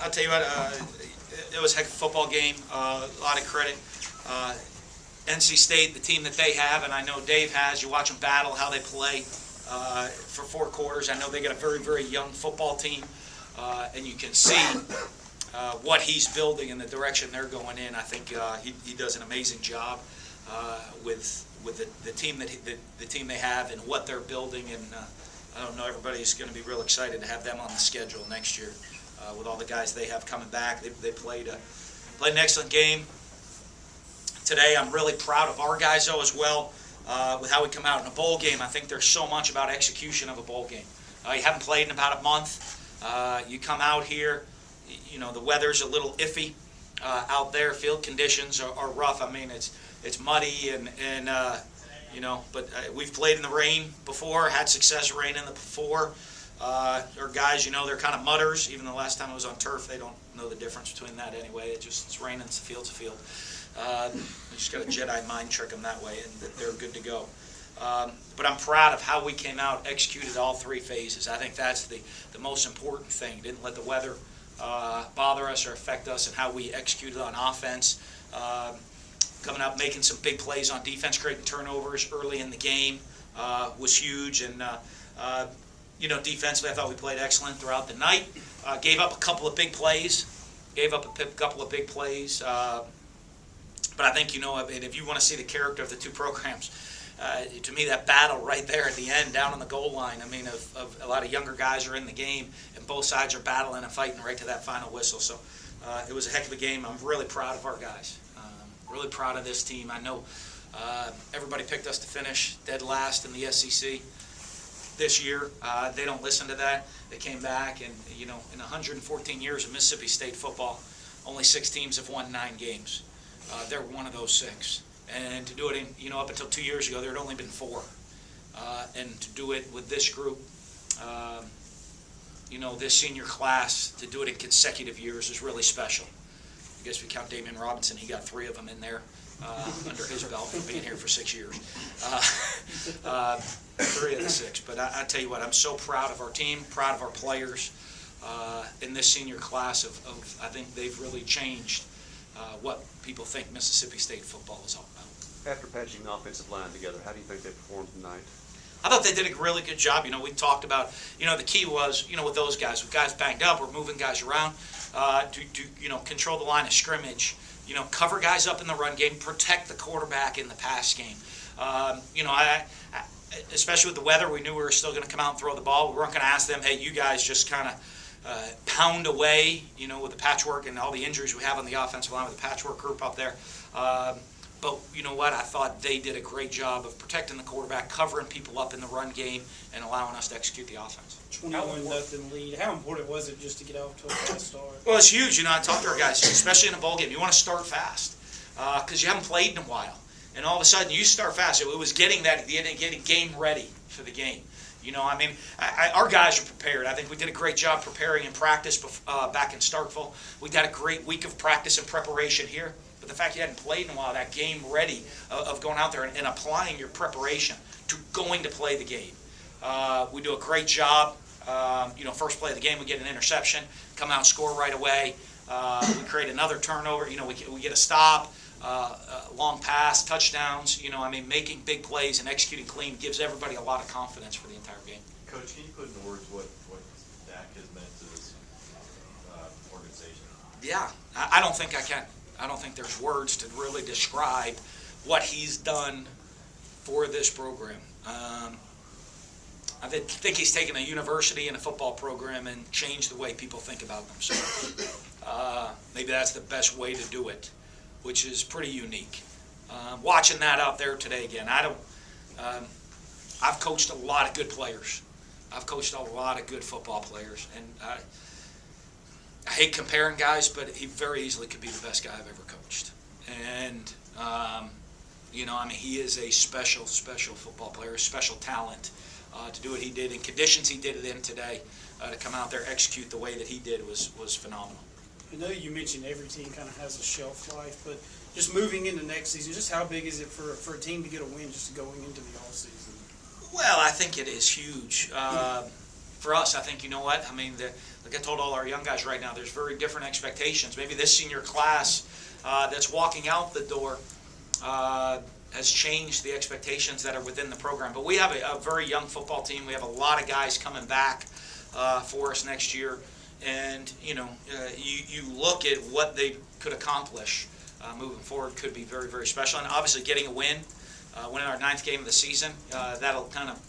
I'll tell you what, it was a heck of a football game. A lot of credit. NC State, the team that they have, and I know Dave has, you watch them battle, how they play for 4 quarters. I know they got a very, very young football team, and you can see what he's building and the direction they're going in. I think he does an amazing job with the team the team they have and what they're building. And I don't know, everybody's going to be real excited to have them on the schedule next year with all the guys they have coming back. They played an excellent game today. I'm really proud of our guys though as well with how we come out in a bowl game. I think there's so much about execution of a bowl game. You haven't played in about a month. You come out here, you know, the weather's a little iffy out there. Field conditions are rough. I mean, it's muddy and you know, but we've played in the rain before, had success raining before. Our guys, you know, they're kind of mudders. Even the last time I was on turf, they don't know the difference between that anyway. It's raining, it's a field's a field. You just got to Jedi mind trick them that way, and they're good to go. But I'm proud of how we came out, executed all 3 phases. I think that's the most important thing. Didn't let the weather bother us or affect us, and how we executed on offense. Coming up, making some big plays on defense, creating turnovers early in the game was huge. And you know, defensively, I thought we played excellent throughout the night. Gave up a couple of big plays. But I think, you know, if you want to see the character of the 2 programs, to me, that battle right there at the end, down on the goal line, I mean, of a lot of younger guys are in the game, and both sides are battling and fighting right to that final whistle. So it was a heck of a game. I'm really proud of our guys. Really proud of this team. I know everybody picked us to finish dead last in the SEC this year. They don't listen to that. They came back, and, you know, in 114 years of Mississippi State football, only 6 teams have won 9 games. They're one of those 6. And to do it in, you know, up until 2 years ago, there had only been 4. And to do it with this group, you know, this senior class, to do it in consecutive years is really special. I guess if we count Damian Robinson, he got 3 of them in there under his belt for being here for 6 years. 3 of the 6. But I tell you what, I'm so proud of our team, proud of our players in this senior class. I think they've really changed what people think Mississippi State football is all about. After patching the offensive line together, how do you think they performed tonight? I thought they did a really good job. You know, we talked about, you know, the key was, you know, with those guys, with guys banged up, we're moving guys around to you know, control the line of scrimmage, you know, cover guys up in the run game, protect the quarterback in the pass game. You know, I especially with the weather, we knew we were still going to come out and throw the ball. We weren't going to ask them, hey, you guys just kind of pound away, you know, with the patchwork and all the injuries we have on the offensive line with the patchwork group up there. But you know what? I thought they did a great job of protecting the quarterback, covering people up in the run game, and allowing us to execute the offense. 21-0 lead. How important was it just to get off to a fast start? Well, it's huge. You know, I talk to our guys, especially in a bowl game. You want to start fast because you haven't played in a while, and all of a sudden you start fast. It was getting game ready for the game. You know, I mean, our guys are prepared. I think we did a great job preparing in practice back in Starkville. We got a great week of practice and preparation here. But the fact you hadn't played in a while, that game ready of going out there and applying your preparation to going to play the game. We do a great job. You know, first play of the game, we get an interception, come out and score right away. We create another turnover. You know, we get a stop, long pass, touchdowns. You know, I mean, making big plays and executing clean gives everybody a lot of confidence for the entire game. Coach, can you put into words what Dak has meant to this organization? Yeah, I don't think I can. I don't think there's words to really describe what he's done for this program. I think he's taken a university and a football program and changed the way people think about themselves. Maybe that's the best way to do it, which is pretty unique. Watching that out there today again, I've coached a lot of good players. I've coached a lot of good football players, and I hate comparing guys, but he very easily could be the best guy I've ever coached. And, you know, I mean, he is a special football player, a special talent. To do what he did in conditions he did it in today, to come out there, execute the way that he did was phenomenal. I know you mentioned every team kind of has a shelf life, but just moving into next season, just how big is it for a team to get a win just going into the offseason? Well, I think it is huge. For us, I think, you know what, I mean, the like I told all our young guys right now, there's very different expectations. Maybe this senior class that's walking out the door has changed the expectations that are within the program. But we have a very young football team. We have a lot of guys coming back for us next year. And, you look at what they could accomplish moving forward could be very, very special. And obviously getting a win, winning our 9th game of the season, that'll kind of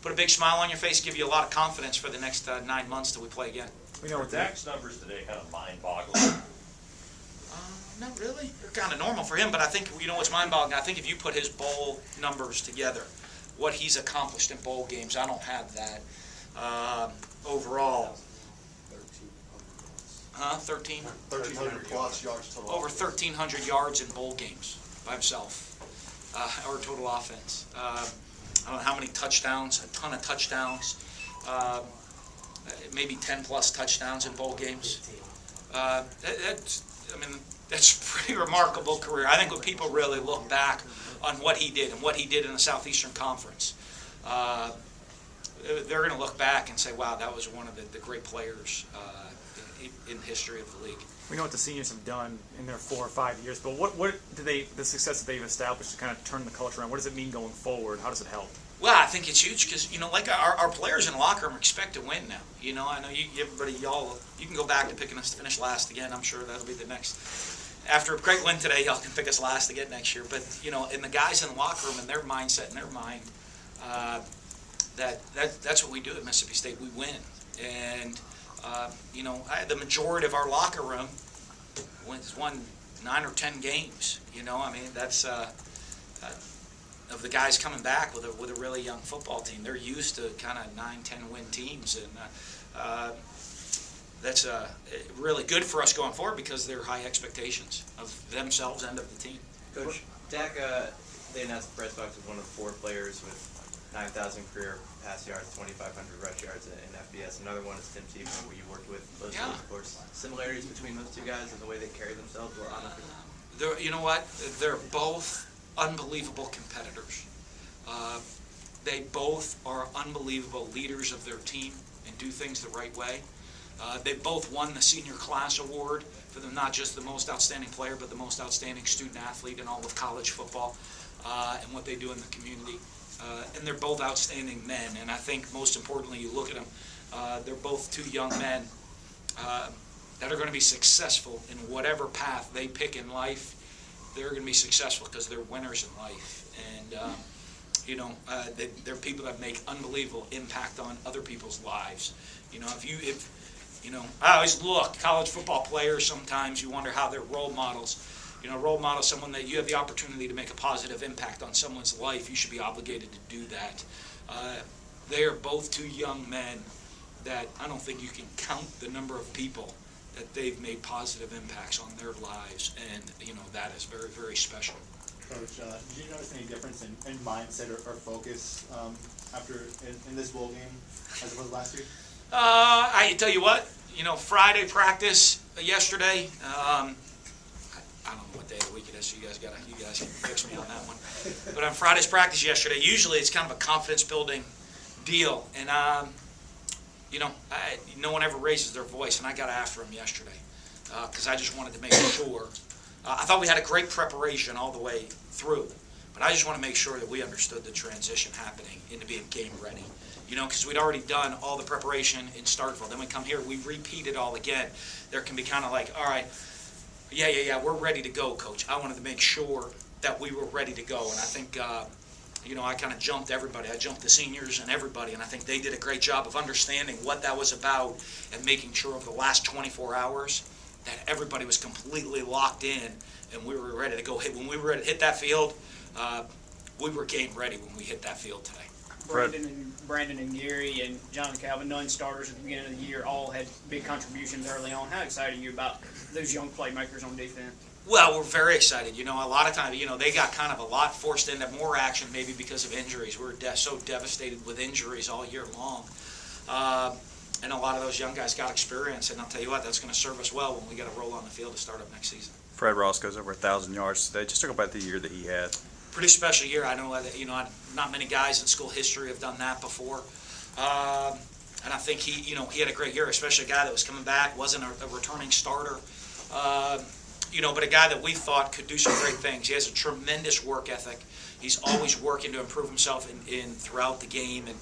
put a big smile on your face, give you a lot of confidence for the next 9 months till we play again. We know Are what Dak's numbers today kind of mind-boggling? Not really. They're kind of normal for him, but I think, what's mind-boggling? I think if you put his bowl numbers together, what he's accomplished in bowl games, I don't have that overall. 13? 1,300 plus yards total. Over 1,300 yards in bowl games by himself, or total offense. I don't know how many touchdowns, a ton of touchdowns, maybe 10 plus touchdowns in bowl games. That's a pretty remarkable career. I think when people really look back on what he did and what he did in the Southeastern Conference, they're going to look back and say, wow, that was one of the great players in the history of the league. We know what the seniors have done in their 4 or 5 years, but what do the success that they've established to kind of turn the culture around, what does it mean going forward? How does it help? Well, I think it's huge because, like our players in the locker room expect to win now. I know you can go back to picking us to finish last again. I'm sure that'll be the next. After a great win today, y'all can pick us last again next year. But, and the guys in the locker room and their mindset and their mind, that's what we do at Mississippi State. We win. And, the majority of our locker room won 9 or 10 games. That's of the guys coming back with a really young football team. They're used to kind of 9, 10 win teams, and that's really good for us going forward because they're high expectations of themselves and of the team. Coach, Dak, they announced Prescott was one of 4 players with 9,000 career pass yards, 2,500 rush yards in FBS. Another one is Tim Tebow, who you worked with closely, Yeah. of course. Similarities between those 2 guys and the way they carry themselves or on the field? You know what? They're both unbelievable competitors. They both are unbelievable leaders of their team and do things the right way. They both won the senior class award for them, not just the most outstanding player, but the most outstanding student athlete in all of college football, and what they do in the community. And they're both outstanding men. And I think most importantly, you look at them, they're both 2 young men that are going to be successful in whatever path they pick in life. They're going to be successful because they're winners in life. And, they're people that make unbelievable impact on other people's lives. I always look, college football players, sometimes you wonder how they're role models. Role model someone that you have the opportunity to make a positive impact on someone's life. You should be obligated to do that. They are both 2 young men that I don't think you can count the number of people that they've made positive impacts on their lives, and that is very, very special. Coach, did you notice any difference in mindset or focus in this bowl game as opposed to last year? I tell you what, Friday practice yesterday. I don't know what day of the week it is, so you guys can fix me on that one. But on Friday's practice yesterday, usually it's kind of a confidence-building deal, and no one ever raises their voice, and I got after him yesterday because I just wanted to make sure. I thought we had a great preparation all the way through, but I just want to make sure that we understood the transition happening into being game ready. Because we'd already done all the preparation in Starkville. Then we come here, we repeat it all again. There can be kind of like, all right, yeah, we're ready to go, Coach. I wanted to make sure that we were ready to go, and I think, I kind of jumped everybody. I jumped the seniors and everybody, and I think they did a great job of understanding what that was about and making sure over the last 24 hours that everybody was completely locked in and we were ready to go. When we were ready to hit that field, we were game ready when we hit that field today. Brandon and Gary and John and Calvin, non-starters at the beginning of the year, all had big contributions early on. How excited are you about those young playmakers on defense? Well, we're very excited. A lot of times, they got kind of a lot forced into more action maybe because of injuries. We were so devastated with injuries all year long. And a lot of those young guys got experience, and I'll tell you what, that's going to serve us well when we got to roll on the field to start up next season. Fred Ross goes over 1,000 yards today. Just talk about the year that he had. Pretty special year. I know that, not many guys in school history have done that before. and I think he had a great year, especially a guy that was coming back, wasn't a returning starter. But a guy that we thought could do some great things. He has a tremendous work ethic. He's always working to improve himself in throughout the game and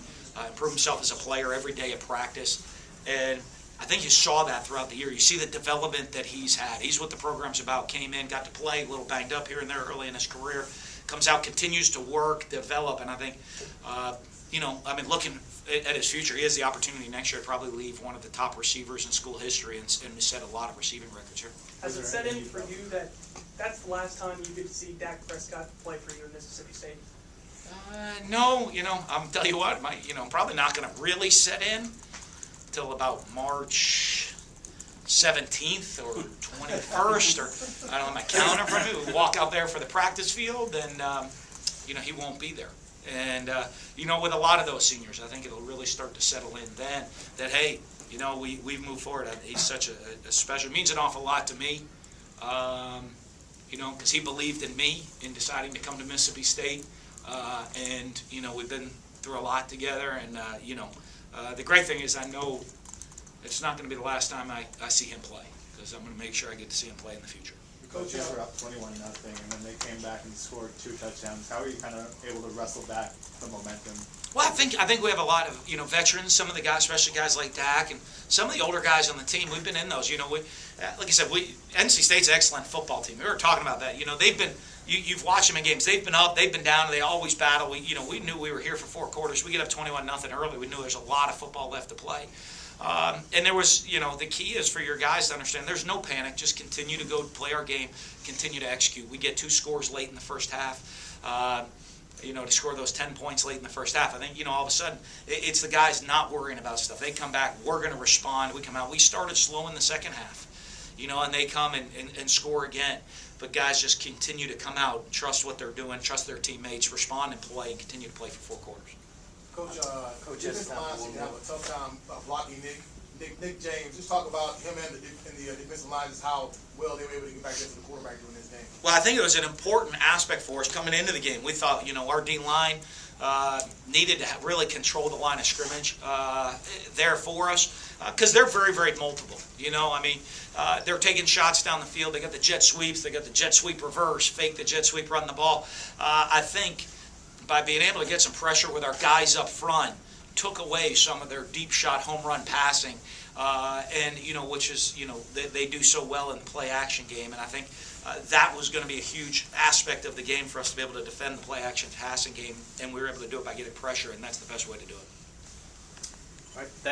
improve himself as a player every day at practice. And I think you saw that throughout the year. You see the development that he's had. He's what the program's about. Came in, got to play, a little banged up here and there early in his career. Comes out, continues to work, develop, and I think, looking at his future, he has the opportunity next year to probably leave one of the top receivers in school history and set a lot of receiving records here. Has it set in for you that that's the last time you get to see Dak Prescott play for you in Mississippi State? No, I'm tell you what, I'm probably not going to really set in till about March 17th or 21st, or I don't have my calendar in front of me. We walk out there for the practice field, and he won't be there. And with a lot of those seniors, I think it'll really start to settle in then that hey, we've moved forward. He's such a special. It means an awful lot to me, because he believed in me in deciding to come to Mississippi State, and we've been through a lot together. And the great thing is I know it's not going to be the last time I see him play, because I'm going to make sure I get to see him play in the future. Coach, you were up 21-0, and then they came back and scored 2 touchdowns. How are you kind of able to wrestle back the momentum? Well, I think we have a lot of veterans. Some of the guys, especially guys like Dak, and some of the older guys on the team. We've been in those. Like I said, NC State's an excellent football team. We were talking about that. They've been. You've watched them in games. They've been up, they've been down. They always battle. We knew we were here for 4 quarters. We get up 21-0 early. We knew there's a lot of football left to play. And there was, the key is for your guys to understand there's no panic. Just continue to go play our game, continue to execute. We get 2 scores late in the first half, to score those 10 points late in the first half. I think, all of a sudden, it's the guys not worrying about stuff. They come back, we're going to respond. We come out. We started slow in the second half, and they come and score again. But guys just continue to come out, trust what they're doing, trust their teammates, respond and play, and continue to play for 4 quarters. Coach, defensive line seem to have a tough time blocking Nick James. Just talk about him and the defensive line, just how well they were able to get back into the quarterback during this game. Well, I think it was an important aspect for us coming into the game. We thought, our D-line needed to really control the line of scrimmage there for us because they're very, very multiple. They're taking shots down the field. They got the jet sweeps. They got the jet sweep reverse, fake the jet sweep, run the ball. I think by being able to get some pressure with our guys up front, took away some of their deep shot home run passing, which is, they do so well in the play action game. And I think that was going to be a huge aspect of the game for us to be able to defend the play action passing game. And we were able to do it by getting pressure, and that's the best way to do it. All right, thank you.